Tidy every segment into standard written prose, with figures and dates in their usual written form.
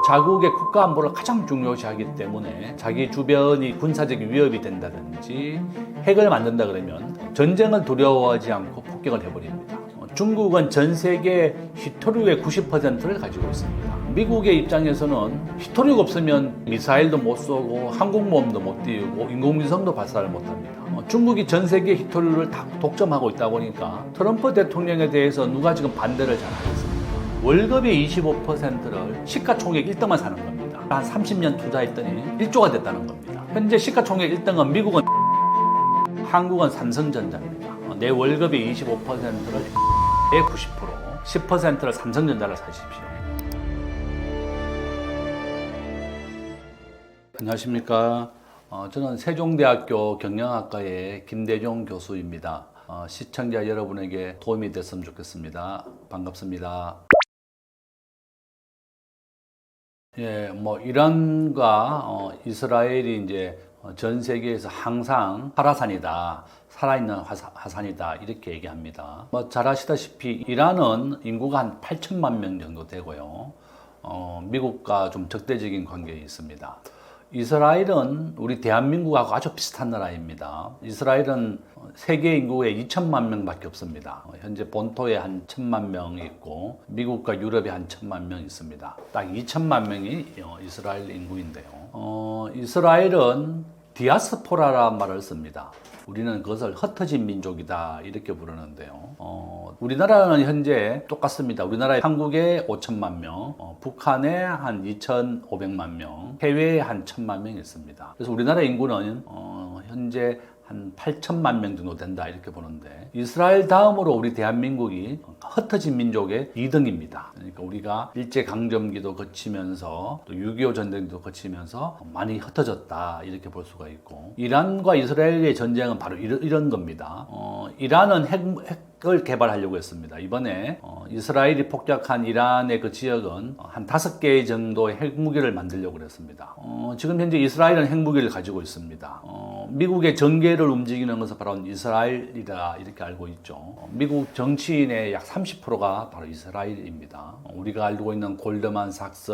자국의 국가 안보를 가장 중요시하기 때문에 자기 주변이 군사적인 위협이 된다든지 핵을 만든다 그러면 전쟁을 두려워하지 않고 폭격을 해버립니다. 중국은 전 세계 히토류의 90%를 가지고 있습니다. 미국의 입장에서는 히토류가 없으면 미사일도 못 쏘고 항공모함도 못 띄우고 인공위성도 발사를 못 합니다. 중국이 전 세계 히토류를 다 독점하고 있다 보니까 트럼프 대통령에 대해서 누가 지금 반대를 잘 하겠습니까? 월급의 25%를 시가총액 1등만 사는 겁니다. 한 30년 투자했더니 1조가 됐다는 겁니다. 현재 시가총액 1등은 미국은 한국은 삼성전자입니다. 내 월급의 25%를 90%, 10%를 삼성전자를 사십시오. 안녕하십니까. 저는 세종대학교 경영학과의 김대종 교수입니다. 시청자 여러분에게 도움이 됐으면 좋겠습니다. 반갑습니다. 예, 이란과 이스라엘이 이제 전 세계에서 항상 활화산이다, 살아있는 화산이다 이렇게 얘기합니다. 잘 아시다시피 이란은 인구가 한 8천만 명 정도 되고요. 미국과 좀 적대적인 관계에 있습니다. 이스라엘은 우리 대한민국하고 아주 비슷한 나라입니다. 이스라엘은 세계 인구의 2천만 명밖에 없습니다. 현재 본토에 한 1천만 명이 있고 미국과 유럽에 한 1천만 명 있습니다. 딱 2천만 명이 이스라엘 인구인데요. 이스라엘은 디아스포라라는 말을 씁니다. 우리는 그것을 흩어진 민족이다 이렇게 부르는데요. 우리나라는 현재 똑같습니다. 우리나라에 한국에 5천만 명, 북한에 한 2,500만 명, 해외에 한 1,000만 명 있습니다. 그래서 우리나라 인구는 현재 한 8천만 명 정도 된다 이렇게 보는데 이스라엘 다음으로 우리 대한민국이 흩어진 민족의 2등입니다. 그러니까 우리가 일제강점기도 거치면서 또 6.25 전쟁도 거치면서 많이 흩어졌다 이렇게 볼 수가 있고 이란과 이스라엘의 전쟁은 바로 이런 겁니다. 이란은 핵을 개발하려고 했습니다. 이번에 이스라엘이 폭격한 이란의 그 지역은 한 5개 정도의 핵무기를 만들려고 했습니다. 지금 현재 이스라엘은 핵무기를 가지고 있습니다. 미국의 전개를 움직이는 것은 바로 이스라엘이다 이렇게 알고 있죠. 미국 정치인의 약 30%가 바로 이스라엘입니다. 우리가 알고 있는 골드만삭스,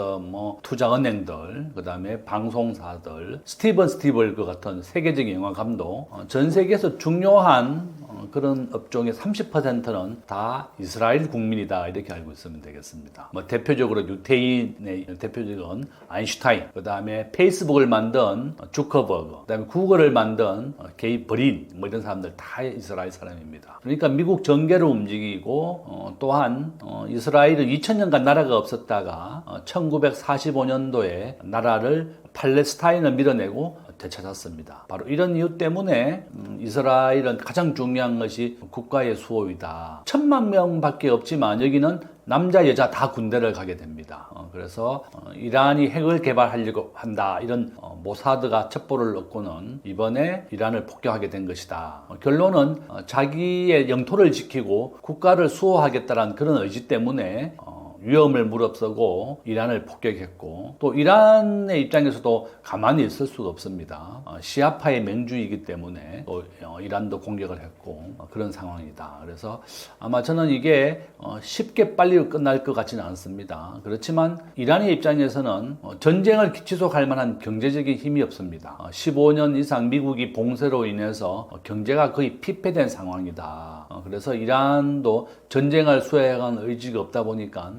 투자은행들, 그 다음에 방송사들, 스티븐 스티벌그 같은 세계적인 영화감독, 전 세계에서 중요한 그런 업종의 30%는 다 이스라엘 국민이다 이렇게 알고 있으면 되겠습니다. 대표적으로 유태인의 대표적인 아인슈타인, 그 다음에 페이스북을 만든 주커버그, 그 다음에 구글을 만든 게이 버린 이런 사람들 다 이스라엘 사람입니다. 그러니까 미국 정계를 움직이고 또한 이스라엘은 2000년간 나라가 없었다가 1945년도에 나라를 팔레스타인을 밀어내고 되찾았습니다. 바로 이런 이유 때문에 이스라엘은 가장 중요한 것이 국가의 수호이다. 1,000만 명밖에 없지만 여기는 남자 여자 다 군대를 가게 됩니다. 그래서 이란이 핵을 개발하려고 한다 이런 모사드가 첩보를 얻고는 이번에 이란을 폭격하게 된 것이다. 결론은 자기의 영토를 지키고 국가를 수호하겠다는 그런 의지 때문에 위험을 무릅쓰고 이란을 폭격했고 또 이란의 입장에서도 가만히 있을 수가 없습니다. 시아파의 맹주이기 때문에 또 이란도 공격을 했고 그런 상황이다. 그래서 아마 저는 이게 쉽게 빨리 끝날 것 같지는 않습니다. 그렇지만 이란의 입장에서는 전쟁을 지속할 만한 경제적인 힘이 없습니다. 15년 이상 미국이 봉쇄로 인해서 경제가 거의 피폐된 상황이다. 그래서 이란도 전쟁을 수행한 의지가 없다 보니까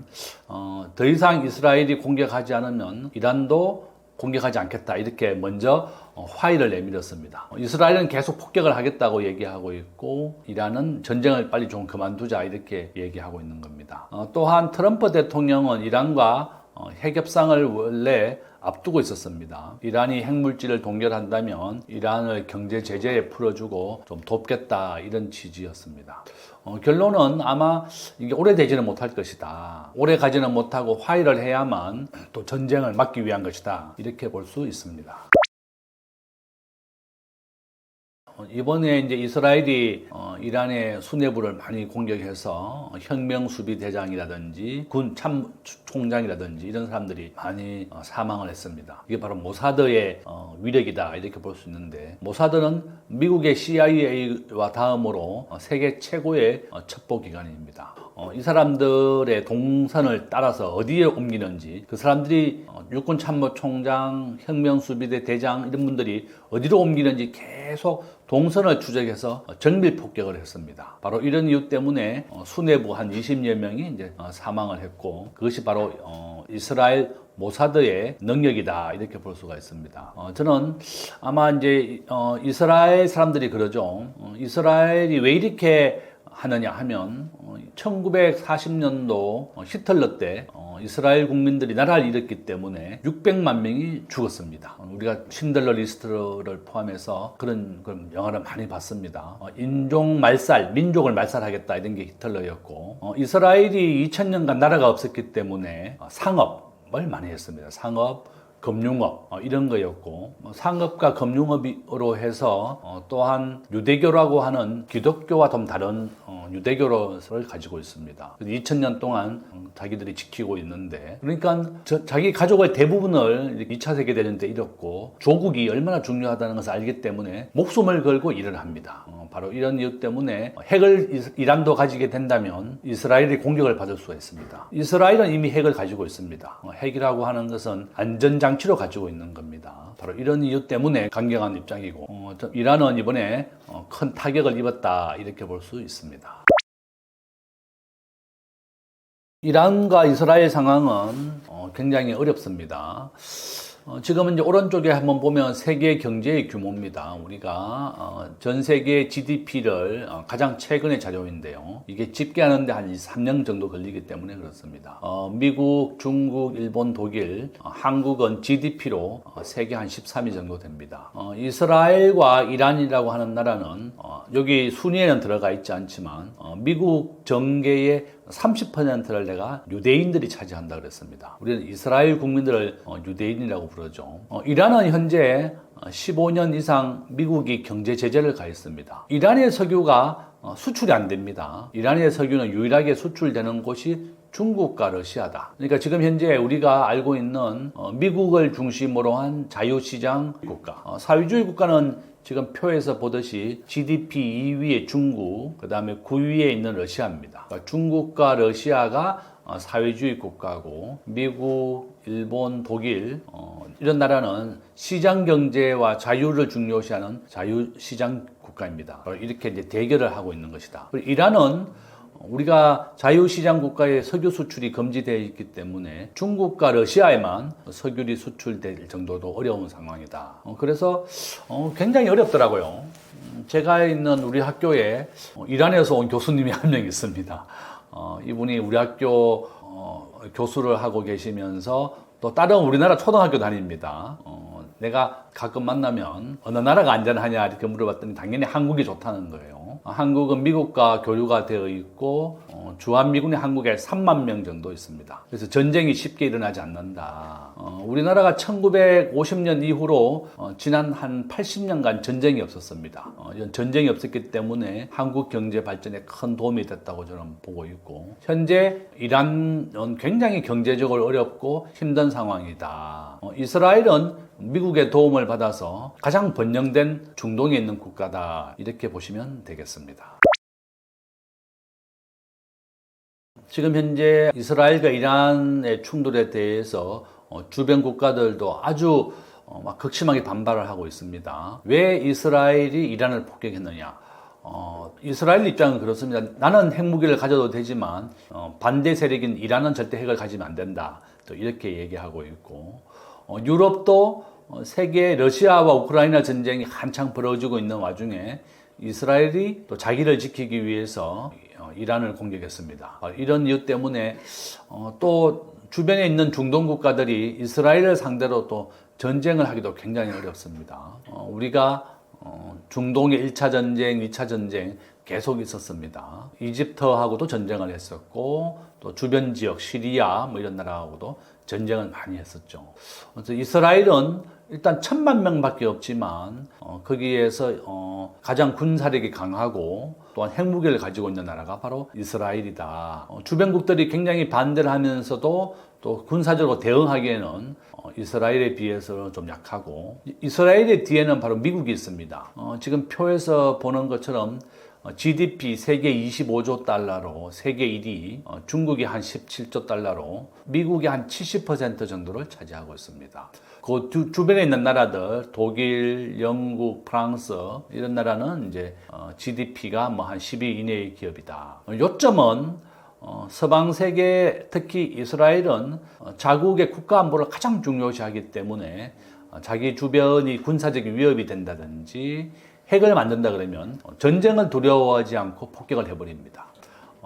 더 이상 이스라엘이 공격하지 않으면 이란도 공격하지 않겠다 이렇게 먼저 화의를 내밀었습니다. 이스라엘은 계속 폭격을 하겠다고 얘기하고 있고 이란은 전쟁을 빨리 좀 그만두자 이렇게 얘기하고 있는 겁니다. 또한 트럼프 대통령은 이란과 핵협상을 원래 앞두고 있었습니다. 이란이 핵물질을 동결한다면 이란을 경제 제재에 풀어주고 좀 돕겠다 이런 취지였습니다. 결론은 아마 이게 오래되지는 못할 것이다. 오래 가지는 못하고 화해를 해야만 또 전쟁을 막기 위한 것이다. 이렇게 볼 수 있습니다. 이번에 이제 이스라엘이 이란의 수뇌부를 많이 공격해서 혁명수비 대장이라든지 군 참총장이라든지 이런 사람들이 많이 사망을 했습니다. 이게 바로 모사드의 위력이다 이렇게 볼 수 있는데, 모사드는 미국의 CIA와 다음으로 세계 최고의 첩보기관입니다. 이 사람들의 동선을 따라서 어디에 옮기는지, 그 사람들이 육군참모총장, 혁명수비대 대장 이런 분들이 어디로 옮기는지 계속 동선을 추적해서 정밀 폭격을 했습니다. 바로 이런 이유 때문에 수뇌부 한 20여 명이 이제 사망을 했고, 그것이 바로 이스라엘 모사드의 능력이다 이렇게 볼 수가 있습니다. 저는 아마 이제 이스라엘 사람들이 그러죠. 이스라엘이 왜 이렇게 하느냐 하면 1940년도 히틀러 때 이스라엘 국민들이 나라를 잃었기 때문에 600만 명이 죽었습니다. 우리가 신들러 리스트를 포함해서 그런 영화를 많이 봤습니다. 인종 말살, 민족을 말살하겠다 이런 게 히틀러였고, 이스라엘이 2000년간 나라가 없었기 때문에 상업을 많이 했습니다. 상업, 금융업 이런 거였고, 상업과 금융업으로 해서 또한 유대교라고 하는 기독교와 좀 다른 유대교를 가지고 있습니다. 2000년 동안 자기들이 지키고 있는데, 그러니까 자기 가족의 대부분을 2차 세계대전 때 잃었고, 조국이 얼마나 중요하다는 것을 알기 때문에 목숨을 걸고 일을 합니다. 바로 이런 이유 때문에 핵을 이란도 가지게 된다면 이스라엘이 공격을 받을 수가 있습니다. 이스라엘은 이미 핵을 가지고 있습니다. 핵이라고 하는 것은 안전장치로 가지고 있는 겁니다. 바로 이런 이유 때문에 강경한 입장이고, 이란은 이번에 큰 타격을 입었다 이렇게 볼 수 있습니다. 이란과 이스라엘 상황은 굉장히 어렵습니다. 지금은 이제 오른쪽에 한번 보면 세계 경제의 규모입니다. 우리가 전 세계 GDP를 가장 최근의 자료인데요. 이게 집계하는데 한 3년 정도 걸리기 때문에 그렇습니다. 미국, 중국, 일본, 독일, 한국은 GDP로 세계 한 13위 정도 됩니다. 이스라엘과 이란이라고 하는 나라는 여기 순위에는 들어가 있지 않지만 미국 정계의 30%를 내가 유대인들이 차지한다 그랬습니다. 우리는 이스라엘 국민들을 유대인이라고 부르죠. 이란은 현재 15년 이상 미국이 경제 제재를 가했습니다. 이란의 석유가 수출이 안 됩니다. 이란의 석유는 유일하게 수출되는 곳이 중국과 러시아다. 그러니까 지금 현재 우리가 알고 있는 미국을 중심으로 한 자유시장 국가, 사회주의 국가는 지금 표에서 보듯이 GDP 2위의 중국, 그 다음에 9위에 있는 러시아입니다. 그러니까 중국과 러시아가 사회주의 국가고, 미국, 일본, 독일 이런 나라는 시장 경제와 자유를 중요시하는 자유시장 국가입니다. 이렇게 이제 대결을 하고 있는 것이다. 그리고 이란은 우리가 자유시장 국가의 석유 수출이 금지되어 있기 때문에 중국과 러시아에만 석유리 수출될 정도도 어려운 상황이다. 그래서 굉장히 어렵더라고요. 제가 있는 우리 학교에 이란에서 온 교수님이 한 명 있습니다. 이분이 우리 학교 교수를 하고 계시면서 또 다른 우리나라 초등학교 다닙니다. 내가 가끔 만나면 어느 나라가 안전하냐 이렇게 물어봤더니 당연히 한국이 좋다는 거예요. 한국은 미국과 교류가 되어 있고 주한미군이 한국에 3만 명 정도 있습니다. 그래서 전쟁이 쉽게 일어나지 않는다. 우리나라가 1950년 이후로 지난 한 80년간 전쟁이 없었습니다. 전쟁이 없었기 때문에 한국 경제 발전에 큰 도움이 됐다고 저는 보고 있고, 현재 이란은 굉장히 경제적으로 어렵고 힘든 상황이다. 이스라엘은 미국의 도움을 받아서 가장 번영된 중동에 있는 국가다 이렇게 보시면 되겠습니다. 지금 현재 이스라엘과 이란의 충돌에 대해서 주변 국가들도 아주 극심하게 반발을 하고 있습니다. 왜 이스라엘이 이란을 폭격했느냐? 이스라엘 입장은 그렇습니다. 나는 핵무기를 가져도 되지만 반대 세력인 이란은 절대 핵을 가지면 안 된다. 또 이렇게 얘기하고 있고, 유럽도 세계 러시아와 우크라이나 전쟁이 한창 벌어지고 있는 와중에 이스라엘이 또 자기를 지키기 위해서 이란을 공격했습니다. 이런 이유 때문에 또 주변에 있는 중동 국가들이 이스라엘을 상대로 또 전쟁을 하기도 굉장히 어렵습니다. 우리가 중동의 1차 전쟁, 2차 전쟁 계속 있었습니다. 이집트하고도 전쟁을 했었고, 또 주변 지역 시리아 이런 나라하고도 전쟁을 많이 했었죠. 그래서 이스라엘은 일단 1000만 명밖에 없지만 거기에서 가장 군사력이 강하고 또한 핵무기를 가지고 있는 나라가 바로 이스라엘이다. 주변국들이 굉장히 반대를 하면서도 또 군사적으로 대응하기에는 이스라엘에 비해서는 좀 약하고, 이스라엘의 뒤에는 바로 미국이 있습니다. 지금 표에서 보는 것처럼 GDP 세계 25조 달러로 세계 1위, 중국이 한 17조 달러로 미국이 한 70% 정도를 차지하고 있습니다. 그 주변에 있는 나라들, 독일, 영국, 프랑스 이런 나라는 이제 GDP가 뭐 한 10위 이내의 기업이다. 요점은 서방 세계, 특히 이스라엘은 자국의 국가 안보를 가장 중요시하기 때문에 자기 주변이 군사적인 위협이 된다든지 핵을 만든다 그러면 전쟁을 두려워하지 않고 폭격을 해버립니다.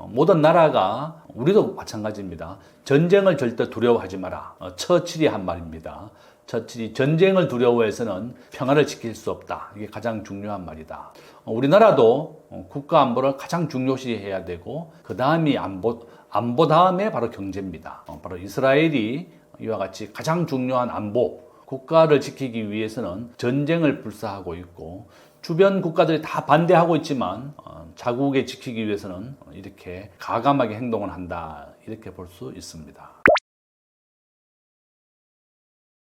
모든 나라가, 우리도 마찬가지입니다. 전쟁을 절대 두려워하지 마라. 처칠이 한 말입니다. 처칠이 전쟁을 두려워해서는 평화를 지킬 수 없다. 이게 가장 중요한 말이다. 우리나라도 국가 안보를 가장 중요시해야 되고 그 다음이 안보 다음에 바로 경제입니다. 바로 이스라엘이 이와 같이 가장 중요한 안보, 국가를 지키기 위해서는 전쟁을 불사하고 있고 주변 국가들이 다 반대하고 있지만 자국에 지키기 위해서는 이렇게 가감하게 행동을 한다. 이렇게 볼 수 있습니다.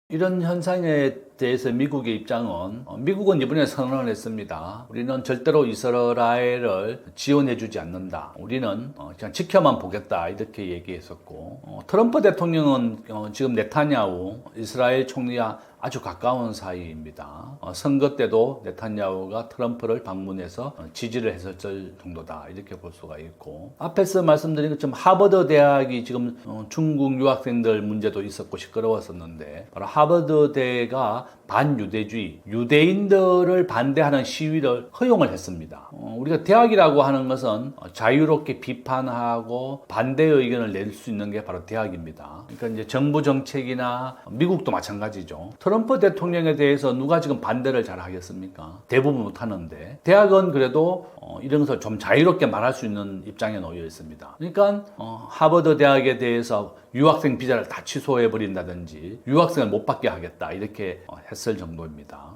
이런 현상에 대해서 미국의 입장은, 미국은 이번에 선언을 했습니다. 우리는 절대로 이스라엘을 지원해주지 않는다. 우리는 그냥 지켜만 보겠다. 이렇게 얘기했었고, 트럼프 대통령은 지금 네타냐후 이스라엘 총리와 아주 가까운 사이입니다. 선거 때도 네타냐후가 트럼프를 방문해서 지지를 했을 정도다. 이렇게 볼 수가 있고, 앞에서 말씀드린 것처럼 하버드 대학이 지금 중국 유학생들 문제도 있었고 시끄러웠었는데, 바로 하버드대가 반유대주의, 유대인들을 반대하는 시위를 허용을 했습니다. 우리가 대학이라고 하는 것은 자유롭게 비판하고 반대의 의견을 낼 수 있는 게 바로 대학입니다. 그러니까 이제 정부 정책이나 미국도 마찬가지죠. 트럼프 대통령에 대해서 누가 지금 반대를 잘 하겠습니까? 대부분 못 하는데, 대학은 그래도 이런 것을 좀 자유롭게 말할 수 있는 입장에 놓여 있습니다. 그러니까 하버드 대학에 대해서 유학생 비자를 다 취소해 버린다든지 유학생을 못 받게 하겠다 이렇게 했을 정도입니다.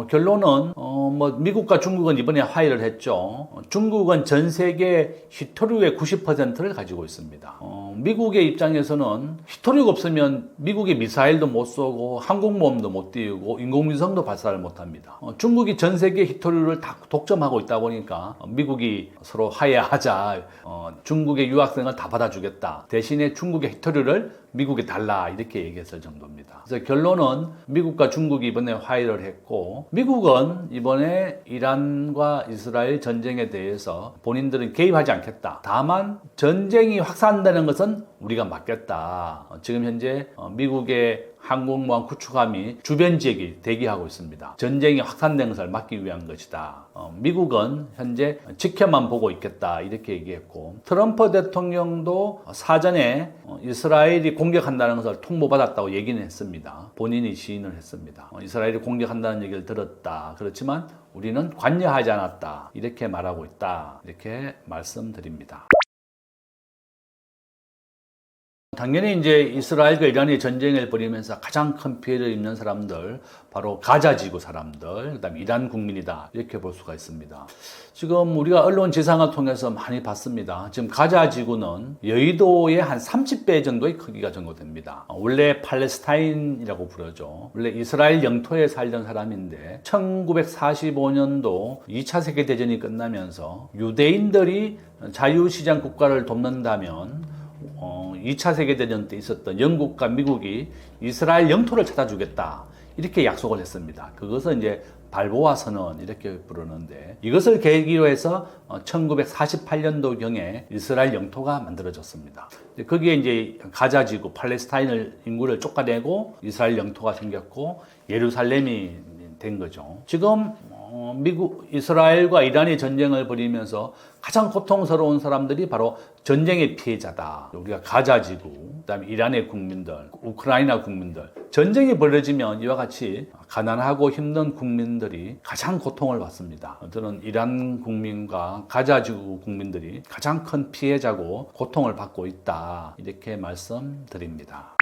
결론은 뭐 미국과 중국은 이번에 화해를 했죠. 중국은 전 세계 히토류의 90%를 가지고 있습니다. 미국의 입장에서는 히토류가 없으면 미국의 미사일도 못 쏘고 항공모함도 못 띄우고 인공위성도 발사를 못 합니다. 중국이 전 세계 히토류를 다 독점하고 있다 보니까 미국이 서로 화해하자, 중국의 유학생을 다 받아주겠다. 대신에 중국의 히토류를 미국에 달라 이렇게 얘기했을 정도입니다. 그래서 결론은 미국과 중국이 이번에 화해를 했고, 미국은 이번에 이란과 이스라엘 전쟁에 대해서 본인들은 개입하지 않겠다. 다만 전쟁이 확산되는 것은 우리가 막겠다. 지금 현재 미국의 항공모함 구축함이 주변 지역에 대기하고 있습니다. 전쟁이 확산된 것을 막기 위한 것이다. 미국은 현재 지켜만 보고 있겠다 이렇게 얘기했고, 트럼프 대통령도 사전에 이스라엘이 공격한다는 것을 통보받았다고 얘기는 했습니다. 본인이 시인을 했습니다. 이스라엘이 공격한다는 얘기를 들었다. 그렇지만 우리는 관여하지 않았다. 이렇게 말하고 있다. 이렇게 말씀드립니다. 당연히 이제 이스라엘과 이란이 전쟁을 벌이면서 가장 큰 피해를 입는 사람들, 바로 가자 지구 사람들, 그다음에 이란 국민이다 이렇게 볼 수가 있습니다. 지금 우리가 언론 지상을 통해서 많이 봤습니다. 지금 가자 지구는 여의도의 한 30배 정도의 크기가 정도됩니다. 원래 팔레스타인이라고 부르죠. 원래 이스라엘 영토에 살던 사람인데 1945년도 2차 세계대전이 끝나면서 유대인들이 자유시장 국가를 돕는다면 2차 세계대전 때 있었던 영국과 미국이 이스라엘 영토를 찾아주겠다 이렇게 약속을 했습니다. 그것은 이제 발보아 선언 이렇게 부르는데, 이것을 계기로 해서 1948년도경에 이스라엘 영토가 만들어졌습니다. 거기에 이제 가자지구 팔레스타인을 인구를 쫓아내고 이스라엘 영토가 생겼고 예루살렘이 된 거죠. 지금 미국, 이스라엘과 이란이 전쟁을 벌이면서 가장 고통스러운 사람들이 바로 전쟁의 피해자다. 우리가 가자지구, 그다음에 이란의 국민들, 우크라이나 국민들. 전쟁이 벌어지면 이와 같이 가난하고 힘든 국민들이 가장 고통을 받습니다. 저는 이란 국민과 가자지구 국민들이 가장 큰 피해자고 고통을 받고 있다. 이렇게 말씀드립니다.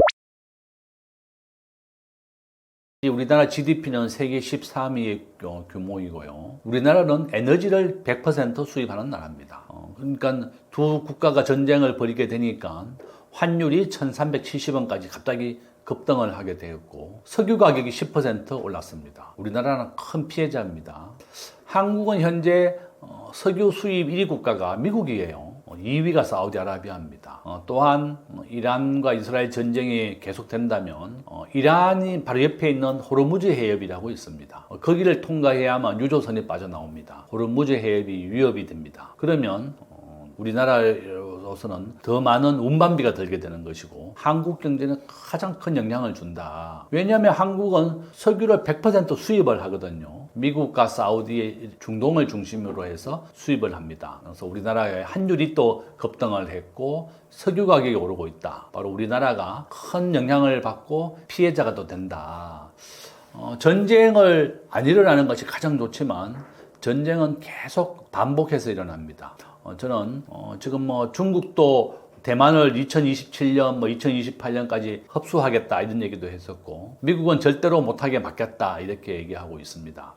우리나라 GDP는 세계 13위의 규모이고요. 우리나라는 에너지를 100% 수입하는 나라입니다. 그러니까 두 국가가 전쟁을 벌이게 되니까 환율이 1370원까지 갑자기 급등을 하게 되었고, 석유 가격이 10% 올랐습니다. 우리나라는 큰 피해자입니다. 한국은 현재 석유 수입 1위 국가가 미국이에요. 2위가 사우디아라비아입니다. 또한 이란과 이스라엘 전쟁이 계속된다면 이란이 바로 옆에 있는 호르무즈 해협이라고 있습니다. 거기를 통과해야만 유조선이 빠져나옵니다. 호르무즈 해협이 위협이 됩니다. 그러면 우리나라로서는 더 많은 운반비가 들게 되는 것이고 한국 경제는 가장 큰 영향을 준다. 왜냐하면 한국은 석유를 100% 수입을 하거든요. 미국과 사우디, 중동을 중심으로 해서 수입을 합니다. 그래서 우리나라의 환율이 또 급등을 했고 석유 가격이 오르고 있다. 바로 우리나라가 큰 영향을 받고 피해자가 또 된다. 전쟁을 안 일어나는 것이 가장 좋지만 전쟁은 계속 반복해서 일어납니다. 저는 지금 중국도 대만을 2027년, 2028년까지 흡수하겠다 이런 얘기도 했었고 미국은 절대로 못하게 막겠다 이렇게 얘기하고 있습니다.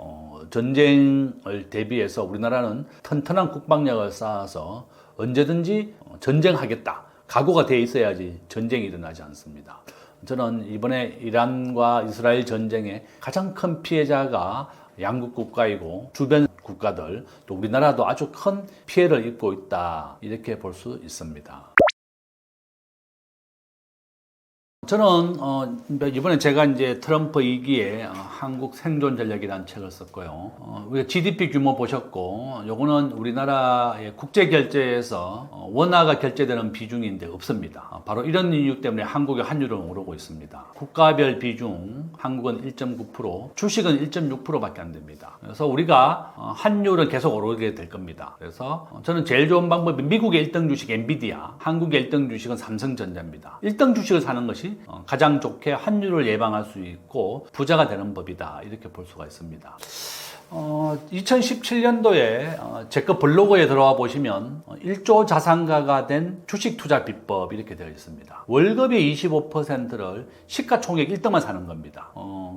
전쟁을 대비해서 우리나라는 튼튼한 국방력을 쌓아서 언제든지 전쟁하겠다 각오가 돼 있어야지 전쟁이 일어나지 않습니다. 저는 이번에 이란과 이스라엘 전쟁의 가장 큰 피해자가 양국 국가이고 주변 국가들 또 우리나라도 아주 큰 피해를 입고 있다 이렇게 볼 수 있습니다. 저는 이번에 제가 이제 트럼프 2기에 한국 생존 전략이라는 책을 썼고요. 우리가 GDP 규모 보셨고, 요거는 우리나라의 국제 결제에서 원화가 결제되는 비중인데 없습니다. 바로 이런 이유 때문에 한국의 환율은 오르고 있습니다. 국가별 비중 한국은 1.9%, 주식은 1.6%밖에 안 됩니다. 그래서 우리가 환율은 계속 오르게 될 겁니다. 그래서 저는 제일 좋은 방법이 미국의 1등 주식 엔비디아, 한국의 1등 주식은 삼성전자입니다. 1등 주식을 사는 것이 가장 좋게 환율을 예방할 수 있고 부자가 되는 법이다 이렇게 볼 수가 있습니다. 2017년도에 제 거 블로그에 들어와 보시면 1조 자산가가 된 주식 투자 비법 이렇게 되어 있습니다. 월급의 25%를 시가총액 1등만 사는 겁니다.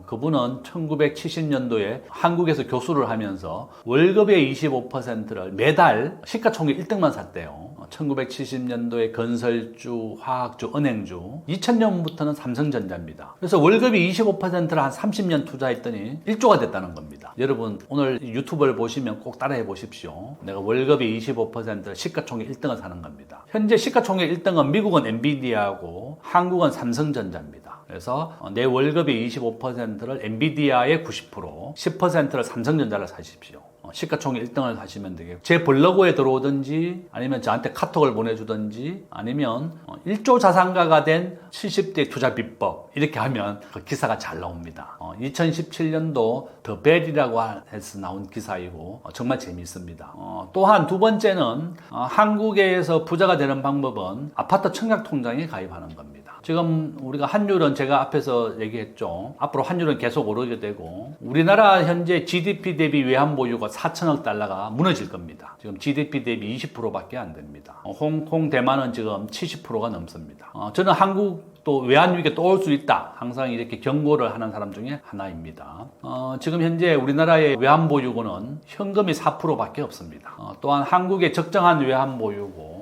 그분은 1970년도에 한국에서 교수를 하면서 월급의 25%를 매달 시가총액 1등만 샀대요. 1970년도에 건설주, 화학주, 은행주, 2000년부터는 삼성전자입니다. 그래서 월급이 25%를 한 30년 투자했더니 1조가 됐다는 겁니다. 여러분 오늘 유튜브를 보시면 꼭 따라해 보십시오. 내가 월급의 25%를 시가총액 1등을 사는 겁니다. 현재 시가총액 1등은 미국은 엔비디아고 한국은 삼성전자입니다. 그래서 내 월급의 25%를 엔비디아의 90%, 10%를 삼성전자를 사십시오. 시가총액 1등을 사시면 되겠고 제 블로그에 들어오든지 아니면 저한테 카톡을 보내주든지 아니면 1조 자산가가 된 70대 투자 비법 이렇게 하면 그 기사가 잘 나옵니다. 2017년도 더 벨이라고 해서 나온 기사이고 정말 재미있습니다. 또한 두 번째는 한국에서 부자가 되는 방법은 아파트 청약통장에 가입하는 겁니다. 지금 우리가 환율은 제가 앞에서 얘기했죠. 앞으로 환율은 계속 오르게 되고 우리나라 현재 GDP 대비 외환보유가 4천억 달러가 무너질 겁니다. 지금 GDP 대비 20%밖에 안 됩니다. 홍콩, 대만은 지금 70%가 넘습니다. 저는 한국도 외환위기가 또 올 수 있다. 항상 이렇게 경고를 하는 사람 중에 하나입니다. 지금 현재 우리나라의 외환보유고는 현금이 4%밖에 없습니다. 또한 한국의 적정한 외환보유고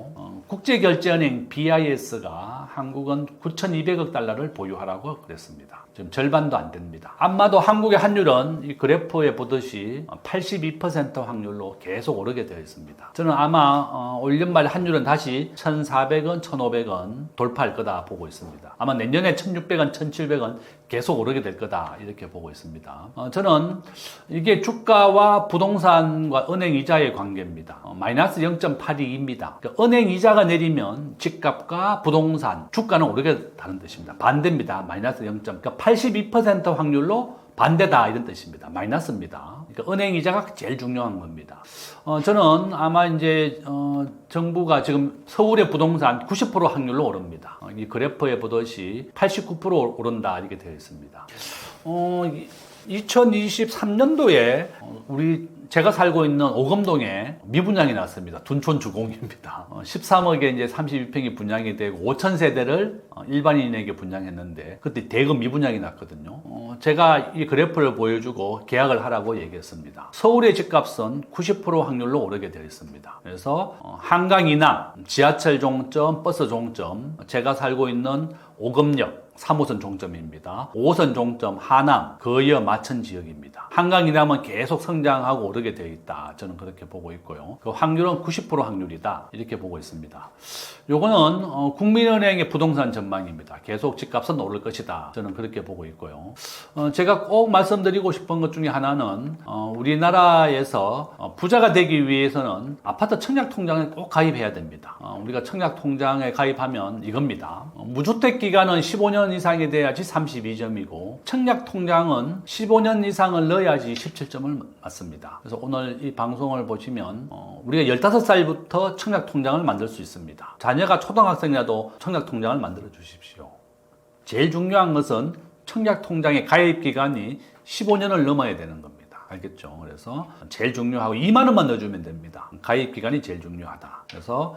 국제결제은행 BIS가 한국은 9,200억 달러를 보유하라고 그랬습니다. 지금 절반도 안 됩니다. 아마도 한국의 환율은 이 그래프에 보듯이 82% 확률로 계속 오르게 되어 있습니다. 저는 아마 올 연말 환율은 다시 1,400원, 1,500원 돌파할 거다 보고 있습니다. 아마 내년에 1,600원, 1,700원 계속 오르게 될 거다 이렇게 보고 있습니다. 저는 이게 주가와 부동산과 은행 이자의 관계입니다. 마이너스 0.82입니다. 그러니까 은행 이자가 내리면 집값과 부동산, 주가는 오르게 되는 뜻입니다. 반대입니다. 마이너스 0. 그러니까 82% 확률로 반대다 이런 뜻입니다. 마이너스입니다. 그러니까 은행 이자가 제일 중요한 겁니다. 저는 아마 이제 정부가 지금 서울의 부동산 90% 확률로 오릅니다. 이 그래프에 보듯이 89% 오른다 이렇게 되어 있습니다. 2023년도에 제가 살고 있는 오금동에 미분양이 났습니다. 둔촌 주공입니다. 13억에 이제 32평이 분양이 되고 5천 세대를 일반인에게 분양했는데 그때 대금 미분양이 났거든요. 제가 이 그래프를 보여주고 계약을 하라고 얘기했습니다. 서울의 집값은 90% 확률로 오르게 되어 있습니다. 그래서 한강 이남, 지하철 종점, 버스 종점, 제가 살고 있는 오금역, 3호선 종점입니다. 5호선 종점 하남, 거여, 마천 지역입니다. 한강 이남은 계속 성장하고 오르게 되어 있다. 저는 그렇게 보고 있고요. 그 확률은 90% 확률이다. 이렇게 보고 있습니다. 요거는 국민은행의 부동산 전망입니다. 계속 집값은 오를 것이다. 저는 그렇게 보고 있고요. 제가 꼭 말씀드리고 싶은 것 중에 하나는 우리나라에서 부자가 되기 위해서는 아파트 청약통장에 꼭 가입해야 됩니다. 우리가 청약통장에 가입하면 이겁니다. 무주택 기간은 15년 이상이 돼야지 32점이고 청약통장은 15년 이상을 넣어야지 17점을 맞습니다. 그래서 오늘 이 방송을 보시면 우리가 15살부터 청약통장을 만들 수 있습니다. 자녀가 초등학생이라도 청약통장을 만들어 주십시오. 제일 중요한 것은 청약통장의 가입 기간이 15년을 넘어야 되는 겁니다. 알겠죠? 그래서 제일 중요하고 2만 원만 넣어주면 됩니다. 가입 기간이 제일 중요하다. 그래서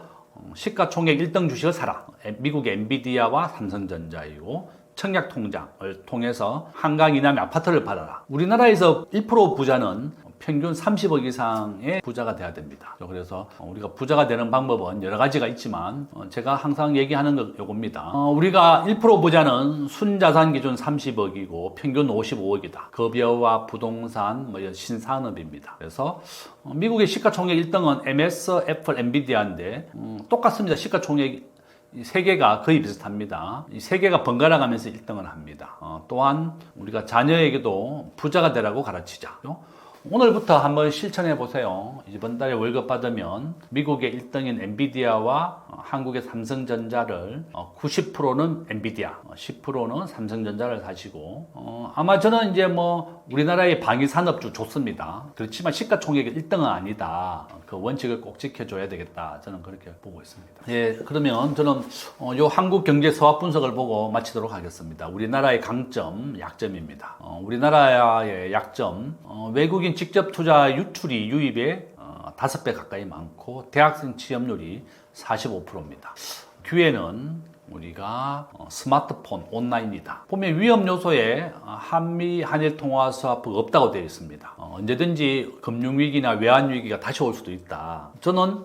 시가총액 1등 주식을 사라. 미국의 엔비디아와 삼성전자이고 청약통장을 통해서 한강 이남의 아파트를 받아라. 우리나라에서 1% 부자는 평균 30억 이상의 부자가 돼야 됩니다. 그래서 우리가 부자가 되는 방법은 여러 가지가 있지만 제가 항상 얘기하는 건 요겁니다. 우리가 1% 부자는 순자산 기준 30억이고 평균 55억이다. 급여와 부동산, 신산업입니다. 그래서 미국의 시가총액 1등은 MS, 애플, 엔비디아인데 똑같습니다. 시가총액 이 세 개가 거의 비슷합니다. 이 세 개가 번갈아 가면서 1등을 합니다. 또한 우리가 자녀에게도 부자가 되라고 가르치자. 오늘부터 한번 실천해 보세요. 이번 달에 월급 받으면 미국의 1등인 엔비디아와 한국의 삼성전자를 90%는 엔비디아, 10%는 삼성전자를 사시고 아마 저는 이제 우리나라의 방위 산업주 좋습니다. 그렇지만 시가총액 1등은 아니다. 그 원칙을 꼭 지켜줘야 되겠다. 저는 그렇게 보고 있습니다. 예, 그러면 저는 요 한국 경제 서학 분석을 보고 마치도록 하겠습니다. 우리나라의 강점, 약점입니다. 우리나라의 약점, 외국인 직접 투자 유출이 유입에 5배 가까이 많고 대학생 취업률이 45%입니다. 기회는 우리가 스마트폰, 온라인이다. 보면 위험 요소에 한미 한일 통화 수합부가 없다고 되어 있습니다. 언제든지 금융위기나 외환위기가 다시 올 수도 있다. 저는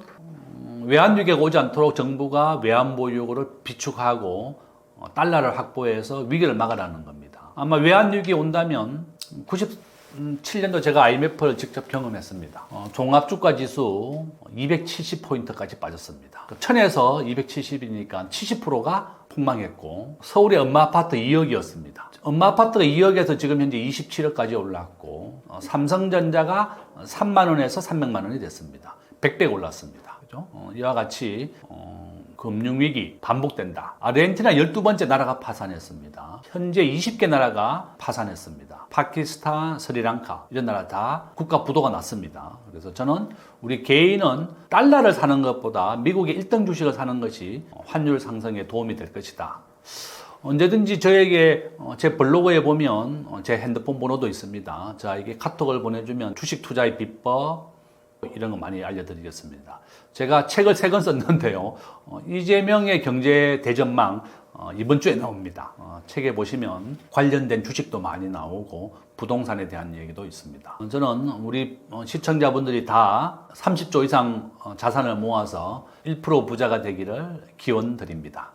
외환위기가 오지 않도록 정부가 외환보유고를 비축하고 달러를 확보해서 위기를 막으라는 겁니다. 아마 외환위기 온다면 97년도 제가 IMF를 직접 경험했습니다. 종합주가지수 270포인트까지 빠졌습니다. 1000에서 270이니까 70%가 폭망했고 서울의 엄마 아파트 2억이었습니다. 엄마 아파트가 2억에서 지금 현재 27억까지 올랐고 삼성전자가 3만 원에서 300만 원이 됐습니다. 100배 올랐습니다. 그죠? 이와 같이 금융위기 반복된다. 아르헨티나 12번째 나라가 파산했습니다. 현재 20개 나라가 파산했습니다. 파키스탄, 스리랑카 이런 나라 다 국가 부도가 났습니다. 그래서 저는 우리 개인은 달러를 사는 것보다 미국의 1등 주식을 사는 것이 환율 상승에 도움이 될 것이다. 언제든지 저에게 제 블로그에 보면 제 핸드폰 번호도 있습니다. 저에게 카톡을 보내주면 주식 투자의 비법 이런 거 많이 알려드리겠습니다. 제가 책을 3권 썼는데요. 이재명의 경제 대전망 이번 주에 나옵니다. 책에 보시면 관련된 주식도 많이 나오고 부동산에 대한 얘기도 있습니다. 저는 우리 시청자분들이 다 30조 이상 자산을 모아서 1% 부자가 되기를 기원 드립니다.